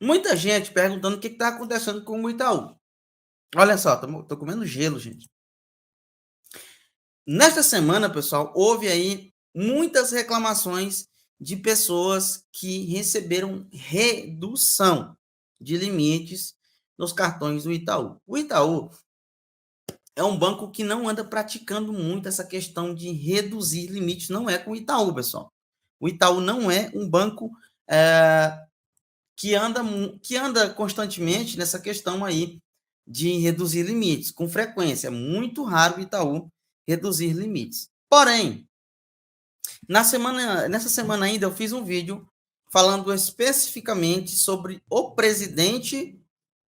Muita gente perguntando o que está acontecendo com o Itaú. Olha só, tô comendo gelo, gente. Nesta semana, pessoal, houve aí muitas reclamações de pessoas que receberam redução de limites nos cartões do Itaú. O Itaú é um banco que não anda praticando muito essa questão de reduzir limites, não é com o Itaú, pessoal. O Itaú não é um banco que anda constantemente nessa questão aí de reduzir limites, com frequência. É muito raro o Itaú reduzir limites. Porém, nessa semana ainda eu fiz um vídeo falando especificamente sobre o presidente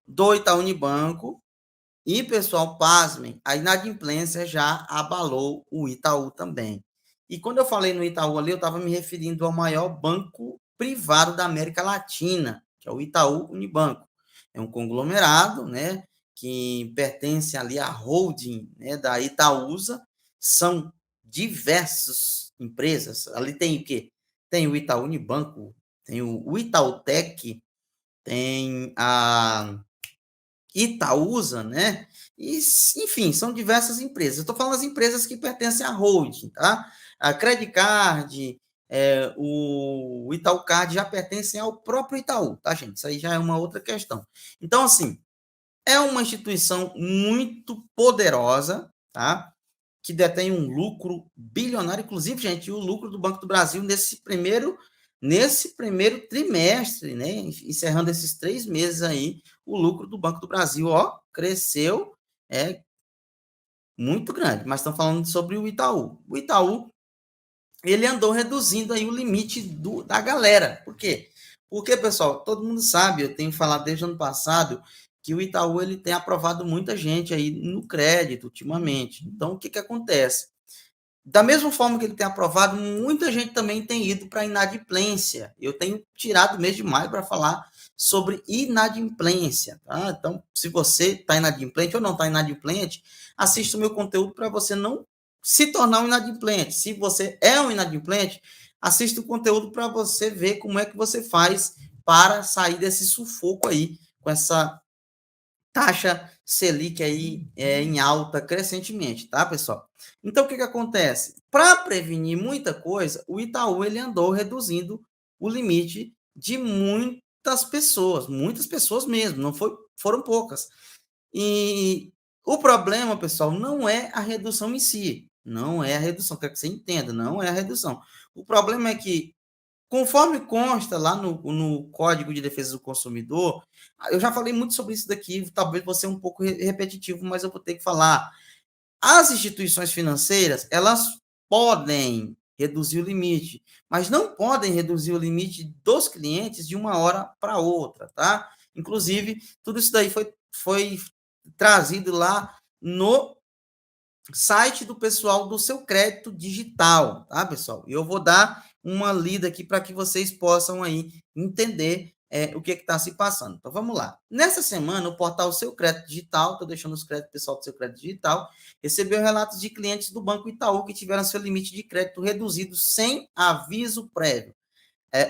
do Itaú Unibanco e, pessoal, pasmem, a inadimplência já abalou o Itaú também. E quando eu falei no Itaú ali, eu estava me referindo ao maior banco privado da América Latina, que é o Itaú Unibanco. É um conglomerado, né, que pertence ali à holding, né, da Itaúsa. São diversas empresas. Ali tem o quê? Tem o Itaú Unibanco, tem o Itautec, tem a Itaúsa, né? E, enfim, são diversas empresas. Eu estou falando das empresas que pertencem à holding, tá? A Credit Card, o Itaú Card já pertencem ao próprio Itaú, tá, gente? Isso aí já é uma outra questão. Então, assim, é uma instituição muito poderosa, tá? Que detém um lucro bilionário, inclusive, gente, o lucro do Banco do Brasil nesse primeiro trimestre, né, encerrando esses 3 meses aí, o lucro do Banco do Brasil, ó, cresceu, é muito grande, mas estão falando sobre o Itaú. O Itaú, ele andou reduzindo aí o limite da galera. Por quê? Porque, pessoal, todo mundo sabe, eu tenho falado desde o ano passado, que o Itaú ele tem aprovado muita gente aí no crédito ultimamente. Então, o que acontece? Da mesma forma que ele tem aprovado, muita gente também tem ido para inadimplência. Eu tenho tirado o mês de maio para falar sobre inadimplência. Tá? Então, se você está inadimplente ou não está inadimplente, assista o meu conteúdo para você não se tornar um inadimplente. Se você é um inadimplente, assista o conteúdo para você ver como é que você faz para sair desse sufoco aí, com essa taxa Selic aí em alta crescentemente, tá, pessoal? Então, o que acontece? Para prevenir muita coisa, o Itaú ele andou reduzindo o limite de muitas pessoas mesmo, não foram poucas. E o problema, pessoal, não é a redução em si, não é a redução, quero que você entenda, não é a redução. O problema é que conforme consta lá no Código de Defesa do Consumidor, eu já falei muito sobre isso daqui, talvez vou ser um pouco repetitivo, mas eu vou ter que falar. As instituições financeiras, elas podem reduzir o limite, mas não podem reduzir o limite dos clientes de uma hora para outra, tá? Inclusive, tudo isso daí foi trazido lá no site do pessoal do Seu Crédito Digital, tá, pessoal? E eu vou dar uma lida aqui para que vocês possam aí entender o que está se passando. Então, vamos lá. Nessa semana, o portal Seu Crédito Digital, estou deixando os créditos pessoal do Seu Crédito Digital, recebeu relatos de clientes do Banco Itaú que tiveram seu limite de crédito reduzido sem aviso prévio.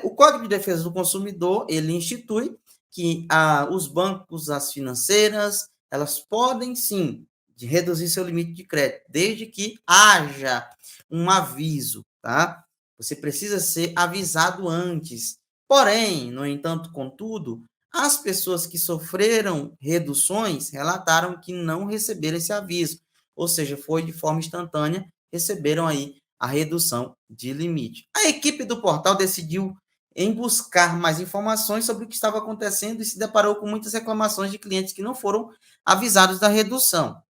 O Código de Defesa do Consumidor, ele institui que os bancos, as financeiras, elas podem sim de reduzir seu limite de crédito, desde que haja um aviso, tá? Você precisa ser avisado antes. Porém, no entanto, contudo, as pessoas que sofreram reduções relataram que não receberam esse aviso, ou seja, foi de forma instantânea, receberam aí a redução de limite. A equipe do portal decidiu em buscar mais informações sobre o que estava acontecendo e se deparou com muitas reclamações de clientes que não foram avisados da redução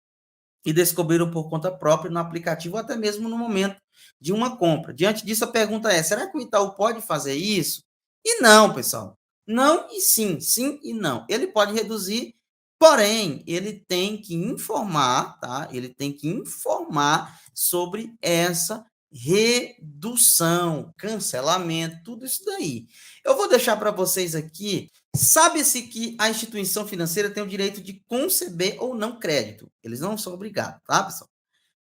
e descobriram por conta própria no aplicativo ou até mesmo no momento de uma compra. Diante disso, a pergunta é: será que o Itaú pode fazer isso? E não, pessoal. Não e sim, sim e não. Ele pode reduzir, porém, ele tem que informar, tá? Ele tem que informar sobre essa redução, cancelamento, tudo isso daí. Eu vou deixar para vocês aqui. Sabe-se que a instituição financeira tem o direito de conceder ou não crédito. Eles não são obrigados, tá, pessoal?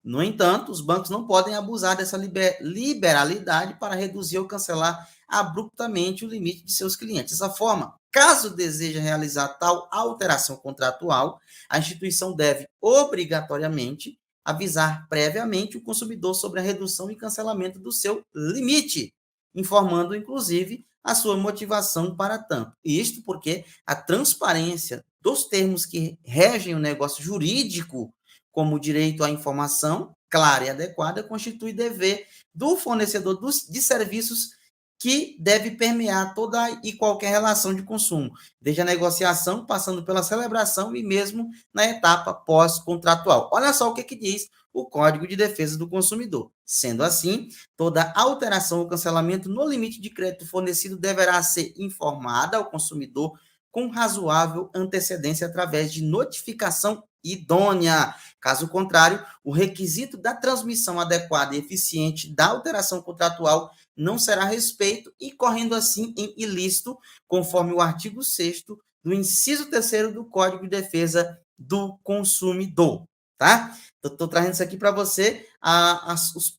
No entanto, os bancos não podem abusar dessa liberalidade para reduzir ou cancelar abruptamente o limite de seus clientes. Dessa forma, Caso deseje realizar tal alteração contratual, a instituição deve obrigatoriamente avisar previamente o consumidor sobre a redução e cancelamento do seu limite, informando, inclusive, a sua motivação para tanto. Isto porque a transparência dos termos que regem o negócio jurídico, como o direito à informação clara e adequada, constitui dever do fornecedor de serviços que deve permear toda e qualquer relação de consumo, desde a negociação, passando pela celebração e mesmo na etapa pós-contratual. Olha só o que diz o Código de Defesa do Consumidor. Sendo assim, toda alteração ou cancelamento no limite de crédito fornecido deverá ser informada ao consumidor com razoável antecedência através de notificação idônea. Caso contrário, o requisito da transmissão adequada e eficiente da alteração contratual não será respeito, incorrendo assim em ilícito, conforme o artigo 6º do inciso 3º do Código de Defesa do Consumidor, tá? Estou trazendo isso aqui para você,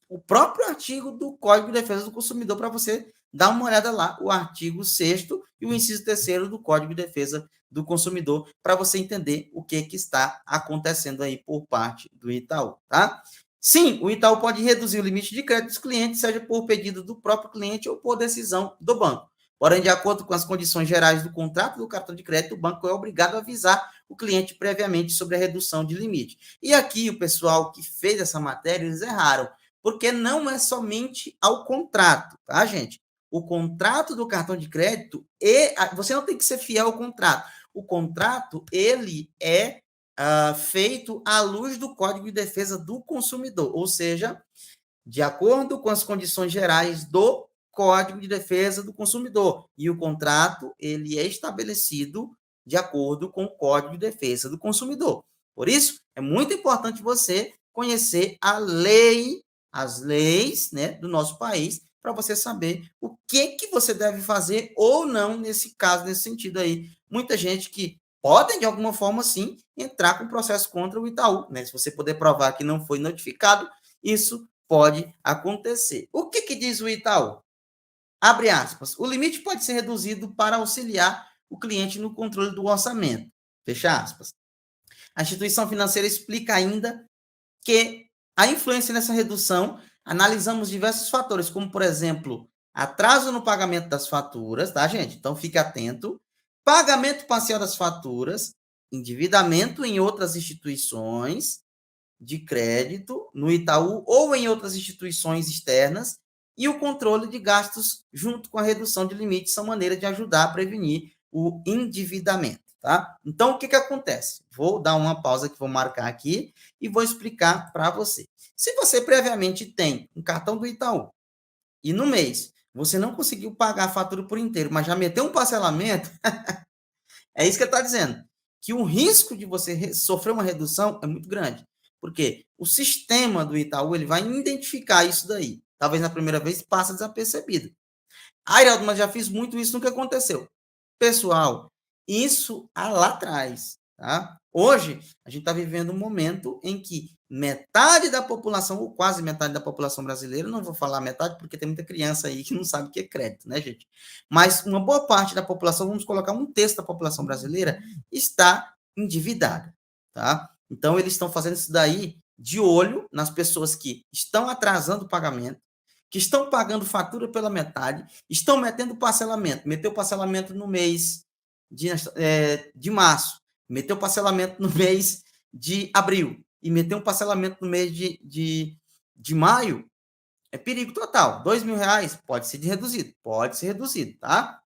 o próprio artigo do Código de Defesa do Consumidor, para você dar uma olhada lá, o artigo 6º e o inciso 3º do Código de Defesa do Consumidor, para você entender o que está acontecendo aí por parte do Itaú, tá? Sim, o Itaú pode reduzir o limite de crédito dos clientes, seja por pedido do próprio cliente ou por decisão do banco. Porém, de acordo com as condições gerais do contrato do cartão de crédito, o banco é obrigado a avisar o cliente previamente sobre a redução de limite. E aqui o pessoal que fez essa matéria, eles erraram, porque não é somente ao contrato, tá, gente? O contrato do cartão de crédito, você não tem que ser fiel ao contrato. O contrato, ele é feito à luz do Código de Defesa do Consumidor, ou seja, de acordo com as condições gerais do Código de Defesa do Consumidor. E o contrato, ele é estabelecido de acordo com o Código de Defesa do Consumidor. Por isso, é muito importante você conhecer a lei, as leis, né, do nosso país, para você saber o que você deve fazer ou não nesse caso, nesse sentido aí. Muita gente que podem, de alguma forma, sim, entrar com processo contra o Itaú, né? Se você puder provar que não foi notificado, isso pode acontecer. O que diz o Itaú? Abre aspas. O limite pode ser reduzido para auxiliar o cliente no controle do orçamento. Fecha aspas. A instituição financeira explica ainda que a influência nessa redução, analisamos diversos fatores, como, por exemplo, atraso no pagamento das faturas, tá, gente? Então, fique atento. Pagamento parcial das faturas, endividamento em outras instituições de crédito, no Itaú ou em outras instituições externas, e o controle de gastos junto com a redução de limites são maneiras de ajudar a prevenir o endividamento, tá? Então, o que acontece? Vou dar uma pausa que vou marcar aqui e vou explicar para você. Se você previamente tem um cartão do Itaú e no mês você não conseguiu pagar a fatura por inteiro, mas já meteu um parcelamento, é isso que ele está dizendo, que o risco de você sofrer uma redução é muito grande. Porque o sistema do Itaú ele vai identificar isso daí. Talvez na primeira vez passa desapercebido. Airaldo, mas já fiz muito isso, nunca aconteceu. Pessoal, isso lá atrás, tá? Hoje, a gente está vivendo um momento em que metade da população, ou quase metade da população brasileira, não vou falar metade porque tem muita criança aí que não sabe o que é crédito, né, gente? Mas uma boa parte da população, vamos colocar um terço da população brasileira, está endividada, tá? Então, eles estão fazendo isso daí de olho nas pessoas que estão atrasando o pagamento, que estão pagando fatura pela metade, estão metendo parcelamento. Meteu parcelamento no mês de março, meteu parcelamento no mês de abril e meteu um parcelamento no mês de maio, é perigo total. R$ 2.000 pode ser reduzido, tá?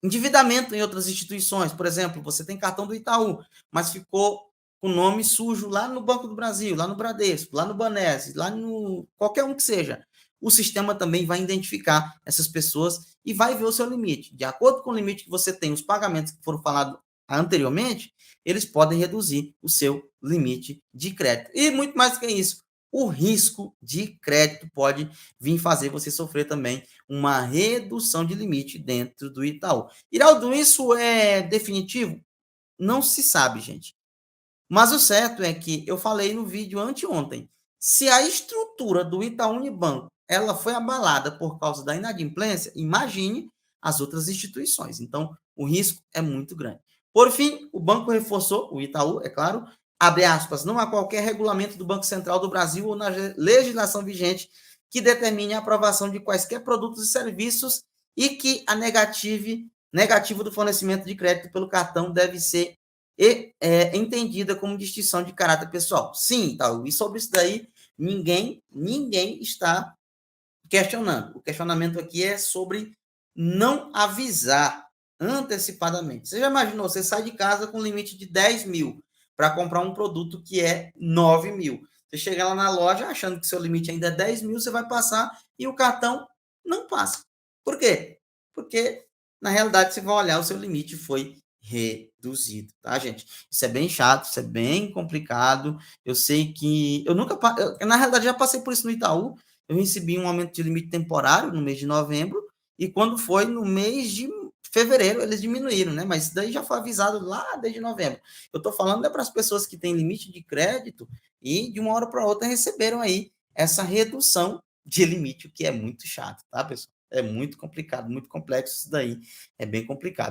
Endividamento em outras instituições, por exemplo, você tem cartão do Itaú, mas ficou com nome sujo lá no Banco do Brasil, lá no Bradesco, lá no Banese, lá no qualquer um que seja. O sistema também vai identificar essas pessoas e vai ver o seu limite. De acordo com o limite que você tem, os pagamentos que foram falados anteriormente, eles podem reduzir o seu limite de crédito. E muito mais do que isso, o risco de crédito pode vir fazer você sofrer também uma redução de limite dentro do Itaú. Iraldo, isso é definitivo? Não se sabe, gente. Mas o certo é que eu falei no vídeo anteontem, se a estrutura do Itaú Unibanco ela foi abalada por causa da inadimplência, imagine as outras instituições. Então, o risco é muito grande. Por fim, o banco reforçou, o Itaú, é claro, abre aspas, não há qualquer regulamento do Banco Central do Brasil ou na legislação vigente que determine a aprovação de quaisquer produtos e serviços e que a negativo do fornecimento de crédito pelo cartão deve ser entendida como distinção de caráter pessoal. Sim, Itaú, e sobre isso daí, ninguém está questionando. O questionamento aqui é sobre não avisar antecipadamente. Você já imaginou, você sai de casa com limite de 10 mil para comprar um produto que é 9 mil. Você chega lá na loja achando que seu limite ainda é 10 mil, você vai passar e o cartão não passa. Por quê? Porque, na realidade, você vai olhar, o seu limite foi reduzido, tá, gente? Isso é bem chato, isso é bem complicado. Eu sei que eu nunca, na realidade, já passei por isso no Itaú. Eu recebi um aumento de limite temporário no mês de novembro, e quando foi no mês de fevereiro, eles diminuíram, né? Mas isso daí já foi avisado lá desde novembro. Eu estou falando é para as pessoas que têm limite de crédito e de uma hora para outra receberam aí essa redução de limite, o que é muito chato, tá, pessoal? É muito complicado, muito complexo isso daí, é bem complicado.